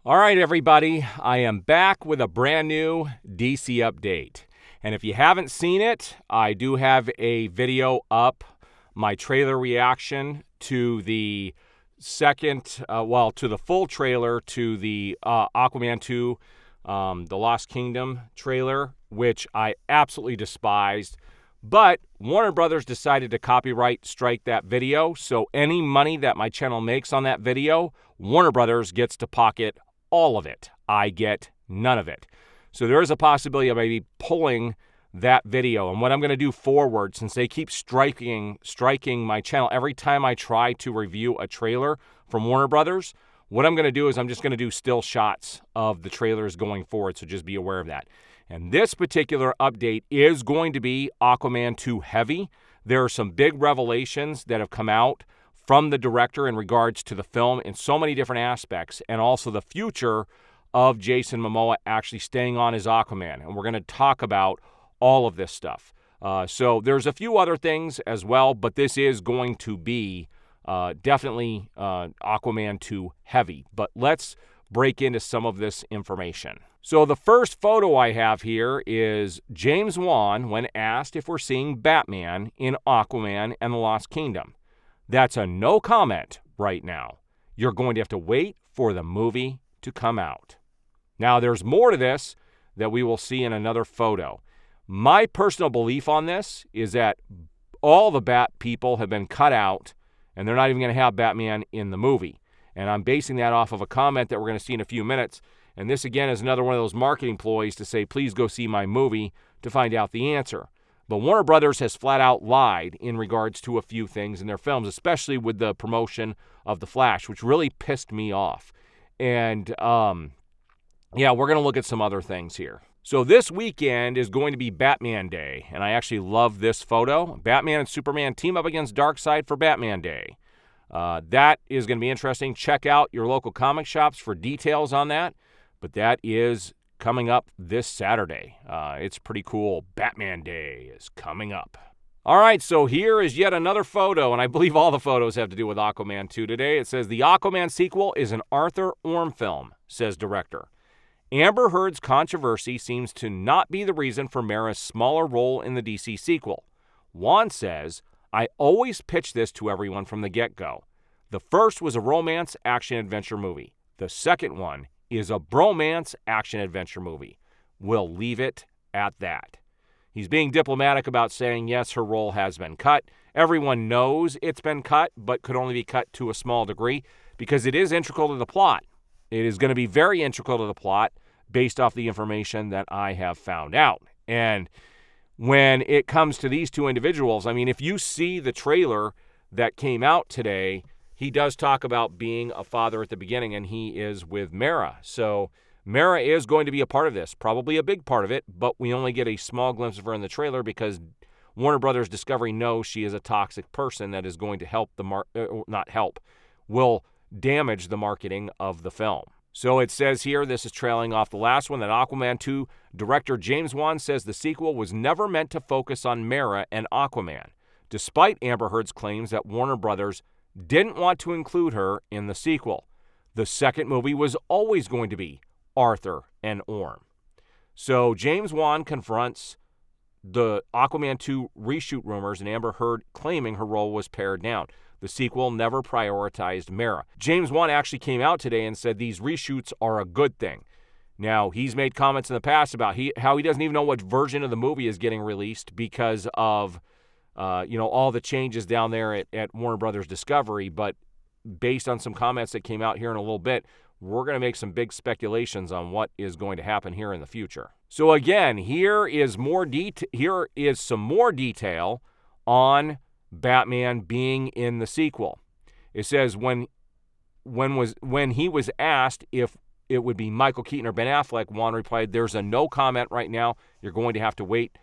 All right, everybody, I am back with a brand new DC update. And if you haven't seen it, I do have a video up, my trailer reaction to the to the full trailer to the Aquaman 2, The Lost Kingdom trailer, which I absolutely despised. But Warner Brothers decided to copyright strike that video, so any money that my channel makes on that video, Warner Brothers gets to pocket all of it. I get none of it. So there is a possibility of maybe pulling that video. And what I'm going to do forward, since they keep striking my channel every time I try to review a trailer from Warner Brothers, what I'm going to do is I'm just going to do still shots of the trailers going forward. So just be aware of that. And this particular update is going to be Aquaman 2 heavy. There are some big revelations that have come out from the director in regards to the film in so many different aspects, and also the future of Jason Momoa actually staying on as Aquaman. And we're going to talk about all of this stuff. So there's a few other things as well, but this is going to be definitely Aquaman 2 heavy. But let's break into some of this information. So the first photo I have here is James Wan when asked if we're seeing Batman in Aquaman and the Lost Kingdom. That's a no comment right now. You're going to have to wait for the movie to come out. Now, there's more to this that we will see in another photo. My personal belief on this is that all the Bat people have been cut out, and they're not even going to have Batman in the movie. And I'm basing that off of a comment that we're going to see in a few minutes. And this, again, is another one of those marketing ploys to say, please go see my movie to find out the answer. But Warner Brothers has flat out lied in regards to a few things in their films, especially with the promotion of The Flash, which really pissed me off. And, we're going to look at some other things here. So this weekend is going to be Batman Day, and I actually love this photo. Batman and Superman team up against Darkseid for Batman Day. That is going to be interesting. Check out your local comic shops for details on that. But that is coming up this Saturday. It's pretty cool. Batman Day is coming up. All right, so here is yet another photo, and I believe all the photos have to do with Aquaman 2 today. It says, the Aquaman sequel is an Arthur Orm film, says director. Amber Heard's controversy seems to not be the reason for Mara's smaller role in the DC sequel. Wan says, I always pitched this to everyone from the get-go. The first was a romance action-adventure movie. The second one is a bromance action-adventure movie. We'll leave it at that. He's being diplomatic about saying, yes, her role has been cut. Everyone knows it's been cut, but could only be cut to a small degree because it is integral to the plot. It is going to be very integral to the plot based off the information that I have found out. And when it comes to these two individuals, I mean, if you see the trailer that came out today, he does talk about being a father at the beginning, and he is with Mara. So Mara is going to be a part of this, probably a big part of it, but we only get a small glimpse of her in the trailer because Warner Brothers Discovery knows she is a toxic person that is going to help will damage the marketing of the film. So it says here, this is trailing off the last one, that Aquaman 2 director James Wan says the sequel was never meant to focus on Mara and Aquaman, despite Amber Heard's claims that Warner Brothers didn't want to include her in the sequel. The second movie was always going to be Arthur and Orm. So James Wan confronts the Aquaman 2 reshoot rumors and Amber Heard claiming her role was pared down. The sequel never prioritized Mara. James Wan actually came out today and said these reshoots are a good thing. Now, he's made comments in the past about how he doesn't even know what version of the movie is getting released because of all the changes down there at Warner Brothers Discovery, but based on some comments that came out here in a little bit, we're going to make some big speculations on what is going to happen here in the future. So again, here is some more detail on Batman being in the sequel. It says when he was asked if it would be Michael Keaton or Ben Affleck, Wan replied, there's a no comment right now. You're going to have to wait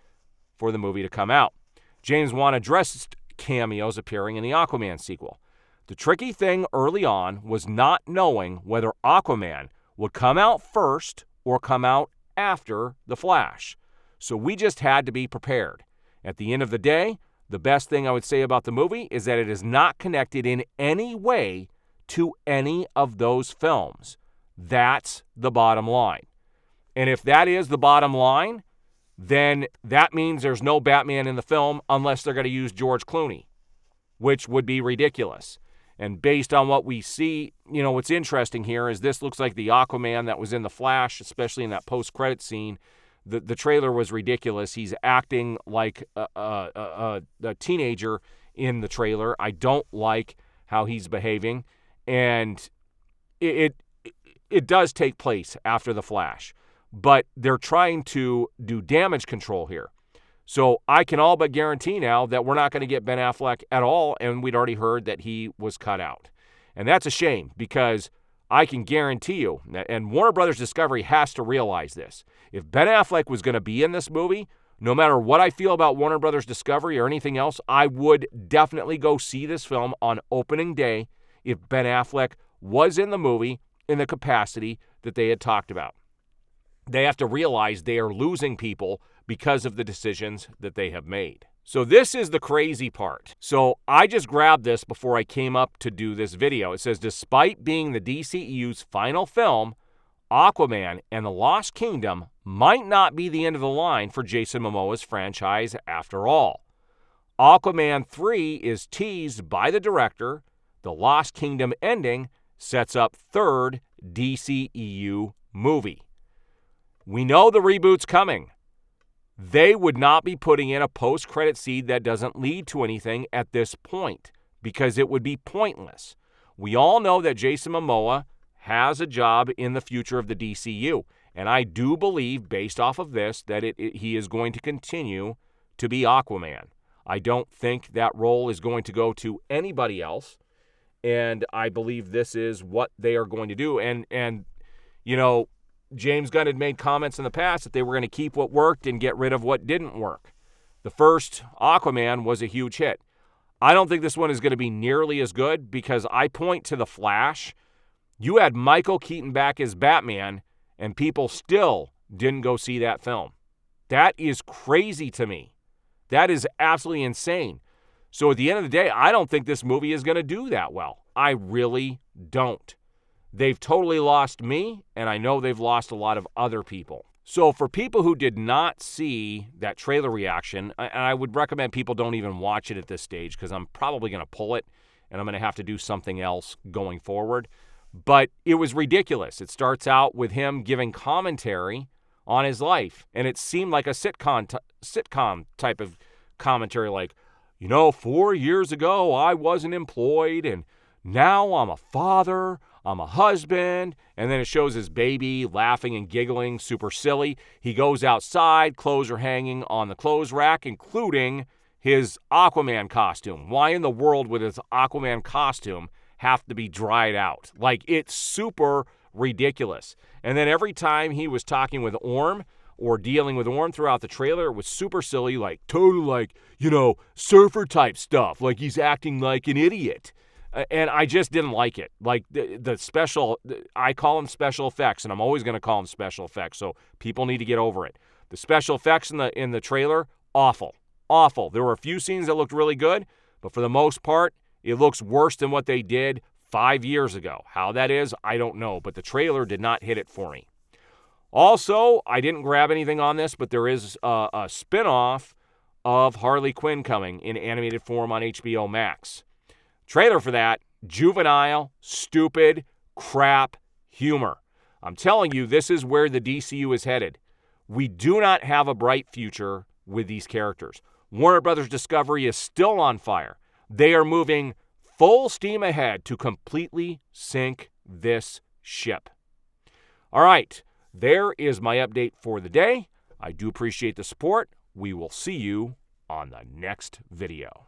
for the movie to come out. James Wan addressed cameos appearing in the Aquaman sequel. The tricky thing early on was not knowing whether Aquaman would come out first or come out after The Flash. So we just had to be prepared. At the end of the day, the best thing I would say about the movie is that it is not connected in any way to any of those films. That's the bottom line. And if that is the bottom line, then that means there's no Batman in the film unless they're going to use George Clooney, which would be ridiculous. And based on what we see, what's interesting here is this looks like the Aquaman that was in The Flash, especially in that post-credit scene. The trailer was ridiculous. He's acting like a teenager in the trailer. I don't like how he's behaving. And it does take place after The Flash. But they're trying to do damage control here. So I can all but guarantee now that we're not going to get Ben Affleck at all, and we'd already heard that he was cut out. And that's a shame, because I can guarantee you, and Warner Brothers Discovery has to realize this, if Ben Affleck was going to be in this movie, no matter what I feel about Warner Brothers Discovery or anything else, I would definitely go see this film on opening day if Ben Affleck was in the movie in the capacity that they had talked about. They have to realize they are losing people because of the decisions that they have made. So this is the crazy part. So I just grabbed this before I came up to do this video. It says, despite being the DCEU's final film, Aquaman and the Lost Kingdom might not be the end of the line for Jason Momoa's franchise after all. Aquaman 3 is teased by the director. The Lost Kingdom ending sets up third DCEU movie. We know the reboot's coming. They would not be putting in a post-credit seed that doesn't lead to anything at this point, because it would be pointless. We all know that Jason Momoa has a job in the future of the DCU, and I do believe, based off of this, that he is going to continue to be Aquaman. I don't think that role is going to go to anybody else, and I believe this is what they are going to do. And James Gunn had made comments in the past that they were going to keep what worked and get rid of what didn't work. The first Aquaman was a huge hit. I don't think this one is going to be nearly as good, because I point to The Flash. You had Michael Keaton back as Batman, and people still didn't go see that film. That is crazy to me. That is absolutely insane. So at the end of the day, I don't think this movie is going to do that well. I really don't. They've totally lost me, and I know they've lost a lot of other people. So for people who did not see that trailer reaction, and I would recommend people don't even watch it at this stage, because I'm probably going to pull it, and I'm going to have to do something else going forward. But it was ridiculous. It starts out with him giving commentary on his life, and it seemed like a sitcom type of commentary, like, 4 years ago I wasn't employed, and now I'm a father, I'm a husband, and then it shows his baby laughing and giggling, super silly. He goes outside, clothes are hanging on the clothes rack, including his Aquaman costume. Why in the world would his Aquaman costume have to be dried out? Like, it's super ridiculous. And then every time he was talking with Orm or dealing with Orm throughout the trailer, it was super silly, like total surfer type stuff, like he's acting like an idiot. And I just didn't like it. Like the special, I call them special effects, and I'm always going to call them special effects, so people need to get over it. The special effects in the trailer, awful. There were a few scenes that looked really good, but for the most part, it looks worse than what they did 5 years ago. How that is, I don't know, but the trailer did not hit it for me. Also, I didn't grab anything on this, but there is a spin-off of Harley Quinn coming in animated form on HBO Max. Trailer for that, juvenile, stupid, crap humor. I'm telling you, this is where the DCU is headed. We do not have a bright future with these characters. Warner Brothers Discovery is still on fire. They are moving full steam ahead to completely sink this ship. All right, there is my update for the day. I do appreciate the support. We will see you on the next video.